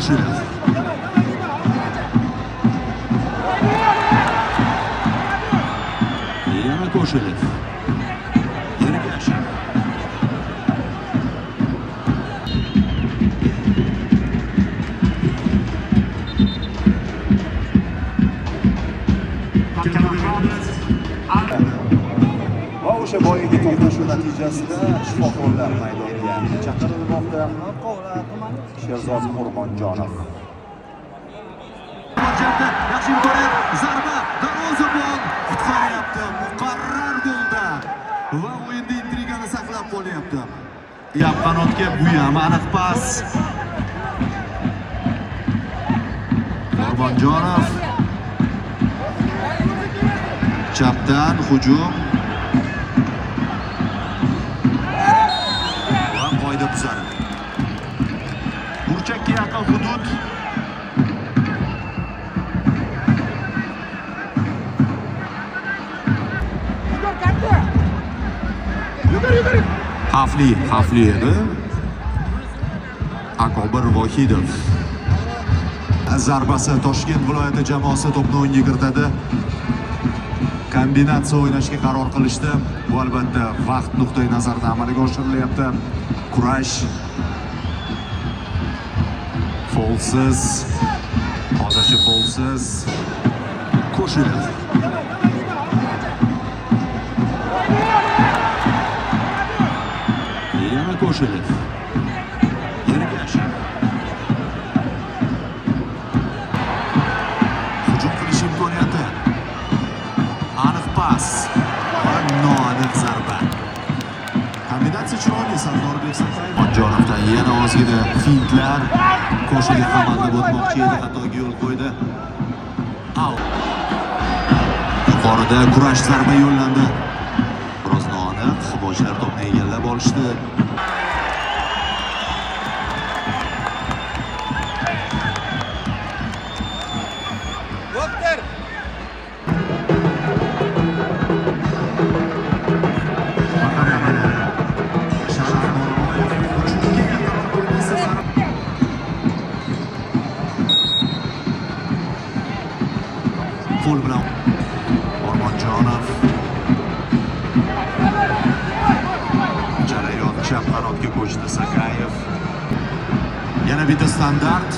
Qo'shilov. Yana Qo'shilov. Ergashev. Va o'sha boyagi to'qnashuv natijasida shifokorlar maydonga chaqirilmoqda. Sherzod O'rmonjonov. Yaxshi imkoniyat, zarba, darvozabon qutqaryapti. Muqarrar golda va o'yinda intrigani saqlab qolyapti. Yap qanotga bu ham aniq pas. O'rmonjonov chapdan hujum. Va qoida buzadi. Burchakka yaqin hudud. Xavfli edi. Akobir Vohidov. Zarbasi Toshkent viloyati jamoasi to'pni o'yinga kiritadi. Kombinatsiya o'ynashga qaror qilishdi. Bu albatta vaqt nuqtai nazaridan amalga oshirilyapti. Kurash. Folsiz. Hozircha folsiz. Qo'shilov. Yana Qo'shilov. Ergashev. Hujum qilish imkoniyati. Aniq pas va noaniq zarba. Kombinatsiya chiroyli Sardorbek Saqayev. O'rmonjonovdan yana ozgina fintlar. Qo'shiga hamallab o'tmoqchi edi, xatoga yo'l qo'ydi. Yuqorida kurash zarba yo'llandi. Biroz noaniq, futbolchilar to'pni egallab olishdi. Qo'l bilan O'rmonjonov. Jarayon chap qanotga ko'chdi Saqayev. Yana bitta standart.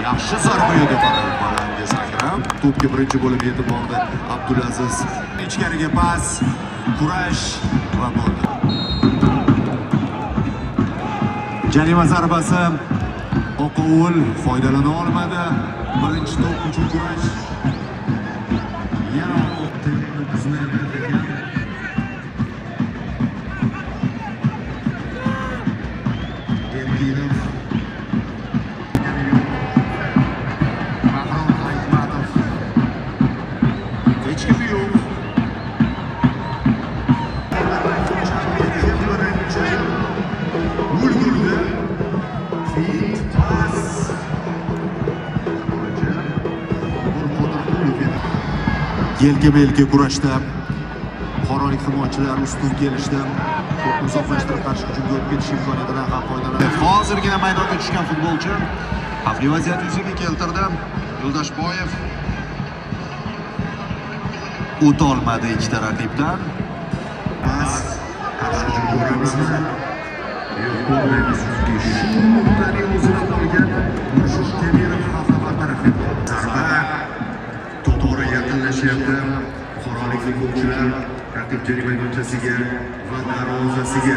Yaxshi zarba edi balanga sakrab. To'pga birinchi bo'lib yetib bordi Abdulaziz. Ichkariga pas, kurash va gol. Jarima zarbasi Oqovul foydalana olmadi. Birinchi to'p uchun kurash. Yana tempni buzmayotgan. Erkinov. Yelka-belga kurashda Qoralik himoyachilar ustun kelishdi. To'pni uzoqlashtirib qarshi hujumga o'tib ketish imkoniyatidan ham foydalanadi. Hozirgina maydonga tushgan futbolchi xavfli vaziyat yuzaga keltirdi. Yo'ldashboyev o'tolmadi ikkita raqibdan. Pas qarshi hujum ko'ramizmi? Yo'q, ko'rmaymiz. Shu nuqtani o'zida qolgan Murshid Temirov xavfli bartaraf etdi. Zarba to'g'ri yaqinlashyapti. Qoraliklik o'yinchilar raqib jarima maydonchasiga va darvozasiga.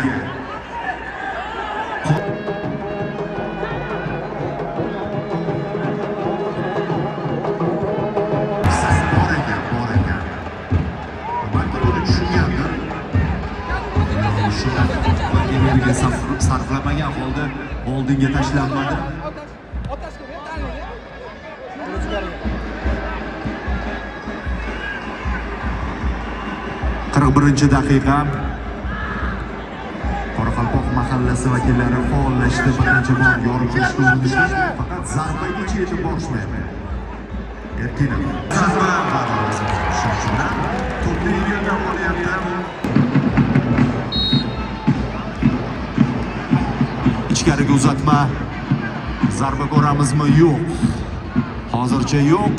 Bor ekan. Balki buni tushungandir. Energiya sarflamagan holda oldinga tashlanmadi. 41-daqiqa. Qoraqalpoq mahallasi vakillari faollashdi. Bir qancha bor yorib turishdi. Faqat zarbaga yetib borishmayapti. Erkinov. Zarba shundan to'pni yerdan olyapti. Ichkariga uzatma. Zarba ko'ramizmi? Yo'q. Hozircha yo'q.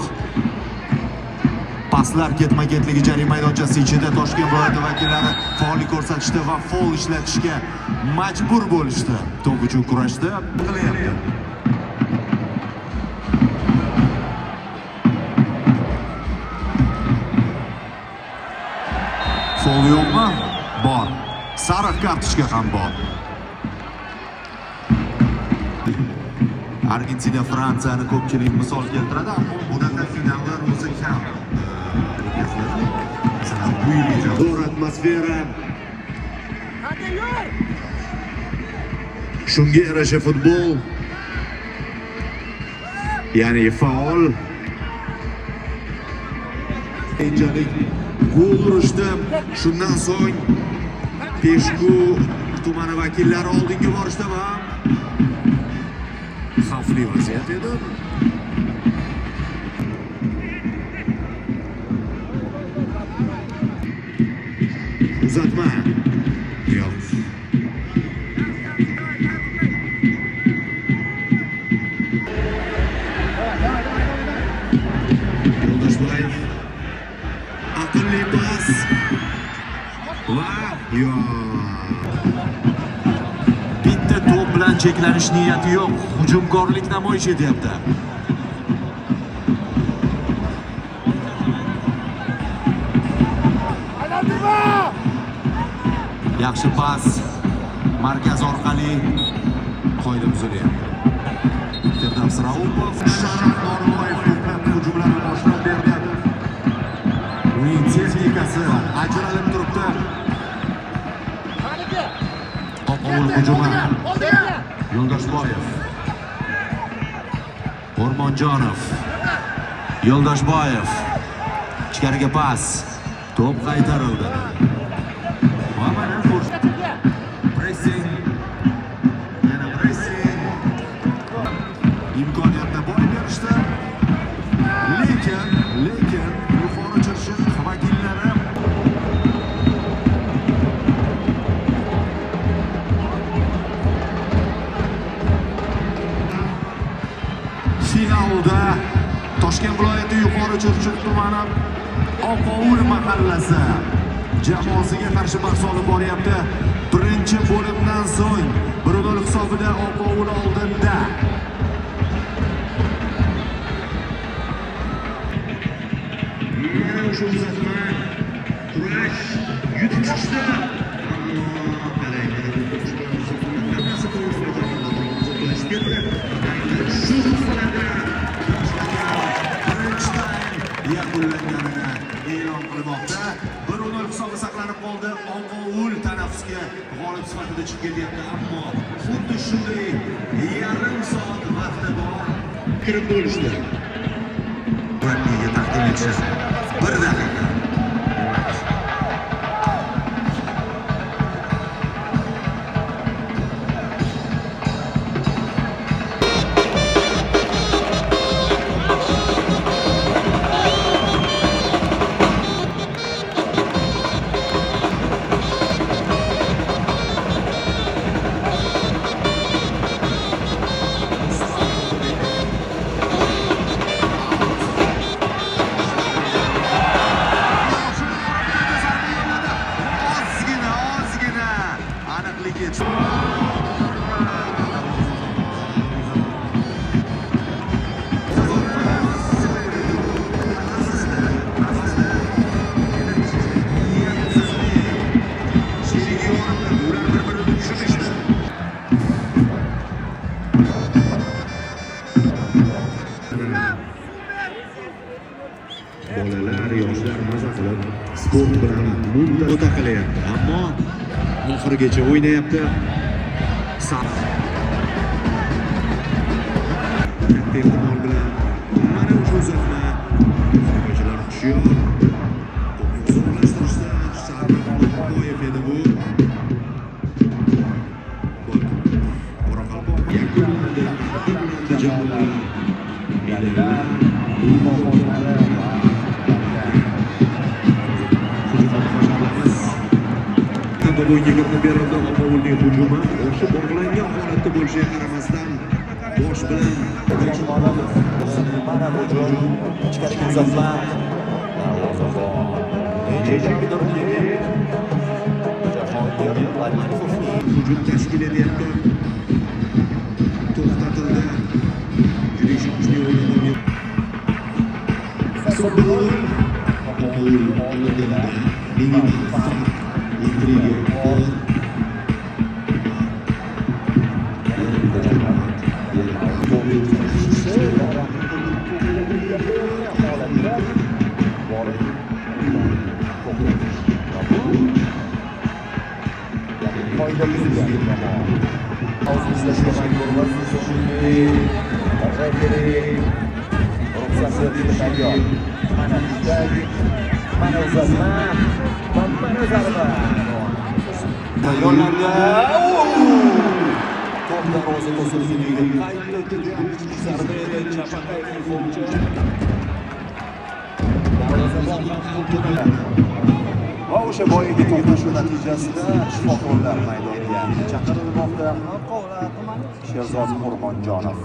Paslar ketma-ketligi jarima maydonchasi ichida Toshkent viloyati vakillari faollik ko'rsatishdi va foul ishlatishga majbur bo'lishdi. To'p uchun kurashdi. Qilyapti. Foul yo'qmi? Bor. Sariq kartochka ham bor. Argentina Fransiyani ko'pchilik misol keltiradi, ammo bunaqa finallar o'zi kam. Masalan, bu yil zo'r atmosfera. Shunga yarasha futbol. Ya'ni faol. Keyinchalik gol urishdi. Shundan so'ng Peshku tumani vakillari oldinga borishdi va xavfli vaziyat edi. Uzatma. Yo'q. Yo'ldoshlayev. Aqlli pas. Va yo'q. Bitta to'p bilan cheklanish niyati yo'q. Hujumkorlik namoyish etyapti. Yaxshi pas. Markaz orqali qoida buzilyapti. Firdavs Raupov, Sharaf Norboyev ko'plab hujumlarni boshlab berdi. Uning texnikasi ajralib turibdi. Oqovul hujumi. Yo'ldoshboyev. O'rmonjonov. Yo'ldoshboyev. Ichkariga pas. To'p qaytarildi. Pressing. Yana pressing. Imkoniyatni boy berishdi. Lekin yuqori chiqish vakillari finalda Toshkent viloyati Yuqori Chirchiq tumani Oqovul mahallasi jamoasiga qarshi bahs olib boryapti. Birinchi bo'limdan so'ng 1-0 hisobida Oqovul oldinda. Mana o'sha uzatma kurash yutishdi. Yakunlanganini e'lon qilmoqda. 1-0 hisobi saqlanib qoldi. Oqovul tanaffusga g'olib sifatida chiqib kelyapti, ammo xuddi shunday yarim soat vaqti bor. Kirib bo'lishdi. Murabbiyiga taqdim etish 1 daqiqa. Bolalar, yoshlar maza qilib sport bilan o'ta qilyapti, ammo oxirigacha o'ynayapti. Katta ehtimol bilan mana o'sha uzatma futbolchilar hushyor. To'pni zo'rlashtirishda Sardor Norboyev edi bu. Qoraqalpoq yakunlandi. Yadilar, muhofazalari va Bugun 21 Opovulning hujumi boshi bog'langan holatda bo'lishiga qaramasdan bosh bilan mana hujum ichkariga uzatma hujum tashkil etayotgan to'xtatildi. Juda ishonchli o'yin. Sobol Opovul oldinda minimal farq intriga gol. Mana uzatma, mana zarba. Yo'llanma. Top darvoza to'siniga qaytdi. Zarba edi, chapaqay futbolchi. Va o'sha boyagi to'qnashuv natijasida shifokorlar maydonga chaqirilmoqda. Qo'g'ra tumani Sherzod O'rmonjonov.